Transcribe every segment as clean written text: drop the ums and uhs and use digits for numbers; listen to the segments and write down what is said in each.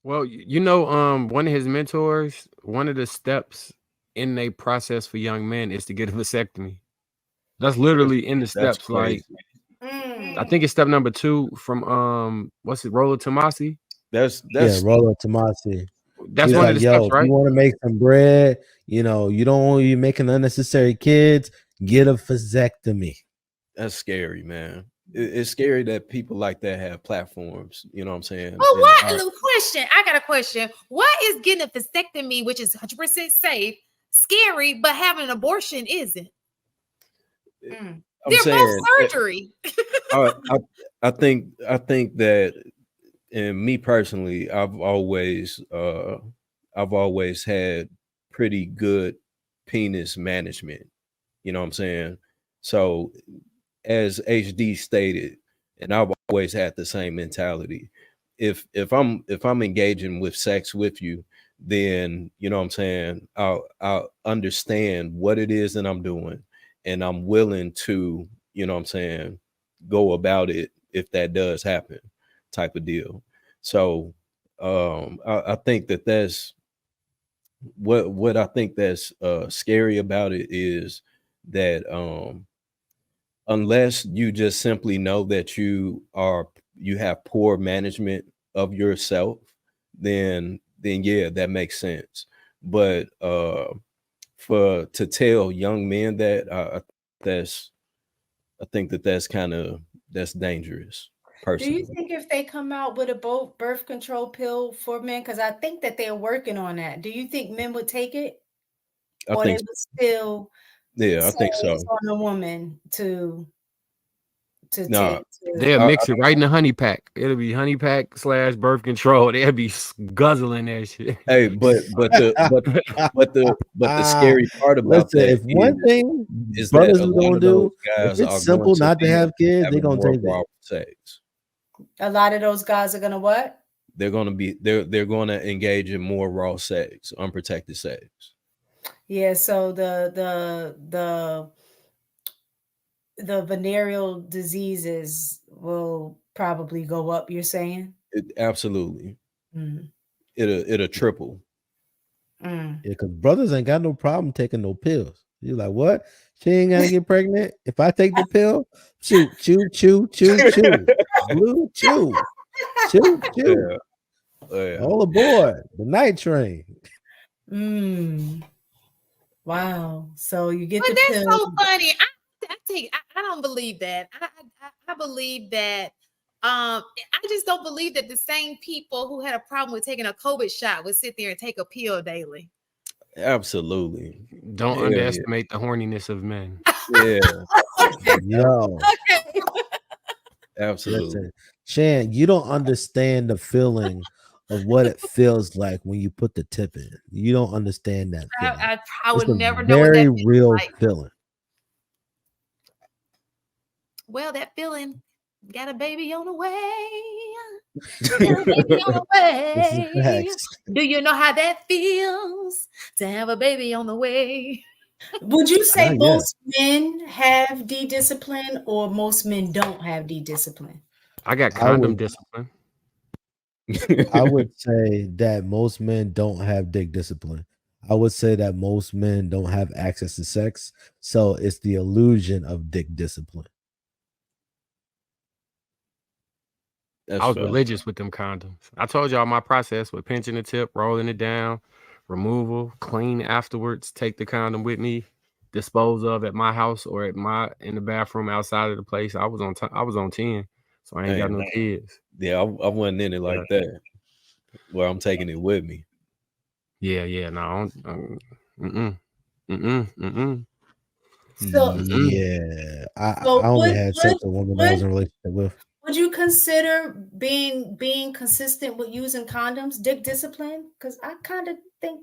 Well, one of his mentors, one of the steps in a process for young men is to get a vasectomy. That's That's, literally in the that's steps. Like crazy. I Mm. think it's step number 2 from what's it, Roller Tomasi? Yeah, That's Rollo Tomasi. He That's was one of like, the yo, steps, if you right? want to make some bread, you don't want you making unnecessary kids, get a vasectomy. that's scary, man. It's scary that people like that have platforms. You know what I'm saying? Well, And what? Question. I got a question. What is getting a vasectomy, which is 100% safe, scary, but having an abortion isn't? Mm. I'm They're both saying, surgery. I, I I think that, and me personally, I've always had pretty good penis management. You know what I'm saying? So as HD stated, and I've always had the same mentality. If I'm engaging with sex with you, then you know what I'm saying, I'll understand what it is that I'm doing, and I'm willing to, you know what I'm saying, go about it if that does happen, type of deal. So I think that that's what I think that's scary about it is that unless you just simply know that you have poor management of yourself, then yeah, that makes sense. But for to tell young men that, that's I think that that's kind of that's dangerous Do you personally. think if they come out with a birth control pill for men, because I think that they're working on that, do you think men would take it, I or they think would still Yeah, I say think it's so. on a woman to Nah, take to? They'll I, mix it right in the honey pack. It'll be honey pack slash birth control. They'll be guzzling that shit. hey, but the scary part about Listen, that if one thing is that brothers a is lot gonna of those do, if guys are it's going simple to not to be have kids, they having gonna more take it. raw sex. A lot of those guys are gonna what? They're going to engage in more raw sex, unprotected sex. Yeah, so the venereal diseases will probably go up, you're saying? Absolutely, Mm, it'll triple. mm. Yeah, because brothers ain't got no problem taking no pills. You're like, what? She ain't gonna get pregnant if I take the pill. Shoot, chew, chew, chew, chew, blue, chew, chew, chew. Yeah, yeah. All aboard the night train. Mm. Wow. So you get But the that's pill. so funny. I don't believe that. I believe that. I just don't believe that the same people who had a problem with taking a COVID shot would sit there and take a pill daily. Absolutely. Don't Hell yeah. underestimate the horniness of men. Yeah, Okay. Yo, Okay. absolutely. listen, Shan, you don't understand the feeling of what it feels like when you put the tip in. You don't understand that feeling. I It's would a never know what that very feels real like. feeling. Well, that feeling got a baby on the way. Got a baby on the This is way. facts. Do you know how that feels to have a baby on the way? Would you say Not yet. most men have D-discipline or most men don't have D-discipline? I got I condom would discipline. I would say that most men don't have dick discipline. I would say that most men don't have access to sex. So it's the illusion of dick discipline. That's I was fair. religious with them condoms. I told y'all my process with pinching the tip, rolling it down, removal, clean afterwards, take the condom with me, dispose of at my house or at my in the bathroom outside of the place. I was on 10, so I ain't got Damn. no kids. Yeah, I wasn't in it Yeah, like that. Where I'm taking it with me. yeah. No, mm-mm, mm-mm, mm-mm, So, mm-mm. Yeah. I so only would had sex would with women I would was in a relationship with. would you consider being consistent with using condoms dick discipline? Because I kind of think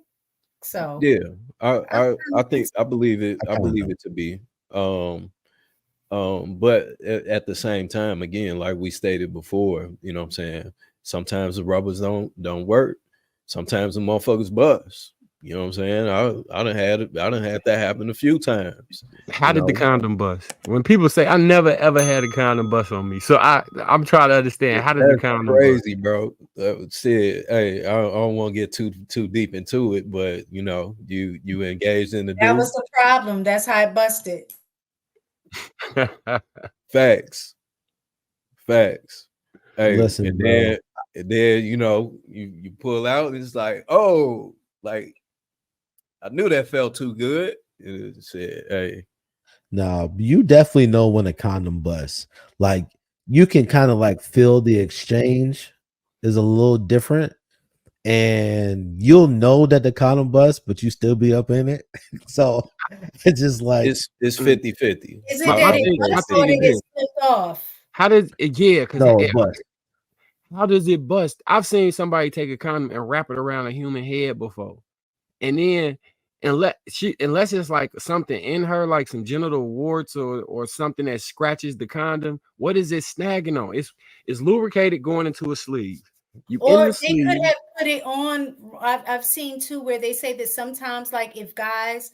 so. Yeah, I I kind of think I believe it. I I kind believe of it to be. Um, but at the same time, again, like we stated before, you know what I'm saying. Sometimes the rubbers don't work. Sometimes the motherfuckers bust. You know what I'm saying? I done had that happen a few times. How did the condom bust? When people say I never ever had a condom bust on me, so I'm trying to understand how did the condom crazy, bust? bro. Shit, hey, I don't want to get too deep into it, but you know, you engaged in the That was the problem. That's how it busted. Facts. Hey, Listen, and bro. then you know, you pull out and it's like, oh, like I knew that felt too good. It said, hey. Nah, you definitely know when a condom busts. Like you can kind of like feel the exchange is a little different, and you'll know that the condom busts, but you still be up in it. So it's just like It's 50-50. Is it that it busts or that it slipped off? How does it? Yeah, because no bust. How does it bust? I've seen somebody take a condom and wrap it around a human head before, and then unless it's like something in her, like some genital warts or something that scratches the condom, what is it snagging on? It's lubricated going into a sleeve. You in Or the they could sleeve. have put it on. I've seen too where they say that sometimes, like if guys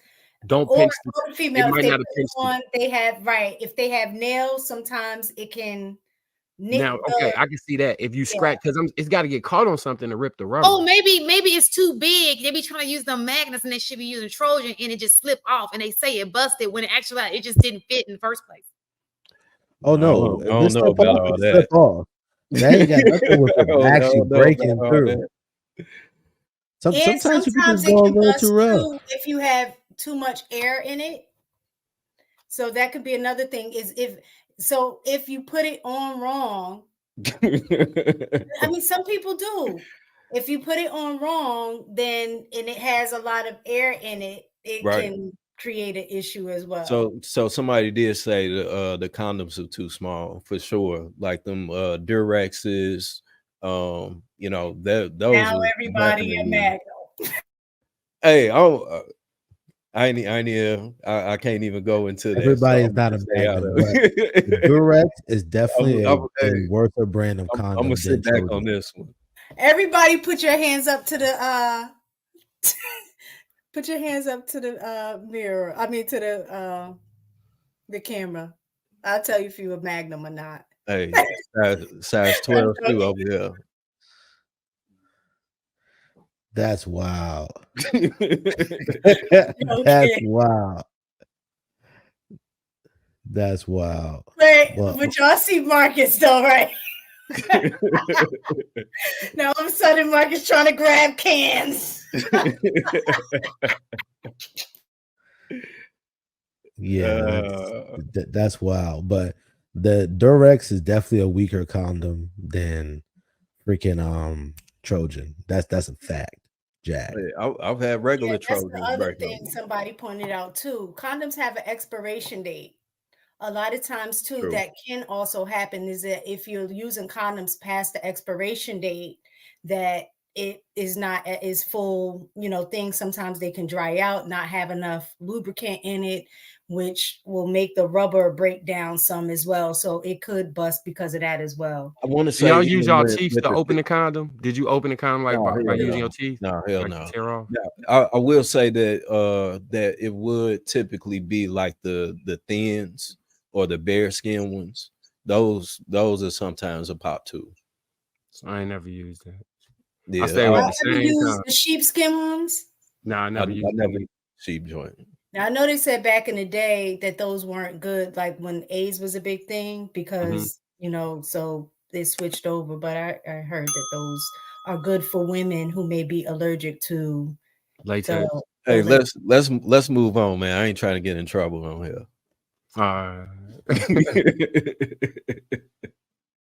Don't or pinch the female, it if might they not put have it pinched on, they have if they have nails, sometimes it can nick now, okay, I can see that if you scratch, because it's got to get caught on something to rip the rubber. Oh, maybe it's too big. They be trying to use the magnets and they should be using Trojan and it just slipped off and they say it busted when actually it just didn't fit in the first place. Oh no, I don't know about all that. Slip off. That ain't got nothing with it actually breaking through. Sometimes you can just go a little too rough. If you have too much air in it. So that could be another thing is if you put it on wrong. I mean, some people do. If you put it on wrong, then and it has a lot of air in it, it can create an issue as well. So somebody did say the condoms are too small for sure. Like them Durexes, you know, those now everybody a Magnum. Hey, I can't even go into that. Everybody's not a Magnum. Durex is definitely a worse brand of condom. I'm gonna sit back on this one. Everybody put your hands up to the put your hands up to the mirror. I mean to the camera. I'll tell you if you're a Magnum or not. Hey, size 12 too over here. That's wild. That's wild. That's wild. But y'all see Marcus though, right? Now all of a sudden Marcus trying to grab cans. Yeah, that's wild. But the Durex is definitely a weaker condom than freaking Trojan. That's a fact, Jack. I've had regular Trojans. That's the other thing somebody pointed out too. Condoms have an expiration date. A lot of times too, that can also happen is that if you're using condoms past the expiration date, that it is not as full, you know, things. Sometimes they can dry out, not have enough lubricant in it, which will make the rubber break down some as well. So it could bust because of that as well. I want to say, y'all use y'all teeth to open the condom? Did you open the condom by using your teeth? No, hell like no. Tear off? I will say that that it would typically be like the thins or the bare skin ones. Those are sometimes a pop too. So I ain't never used that. Yeah, I stay with the same use the sheepskin ones. No, I never used sheep joint. Now I know they said back in the day that those weren't good, like when AIDS was a big thing, because you know, so they switched over. But I heard that those are good for women who may be allergic to latex. Hey, let's move on, man. I ain't trying to get in trouble on here.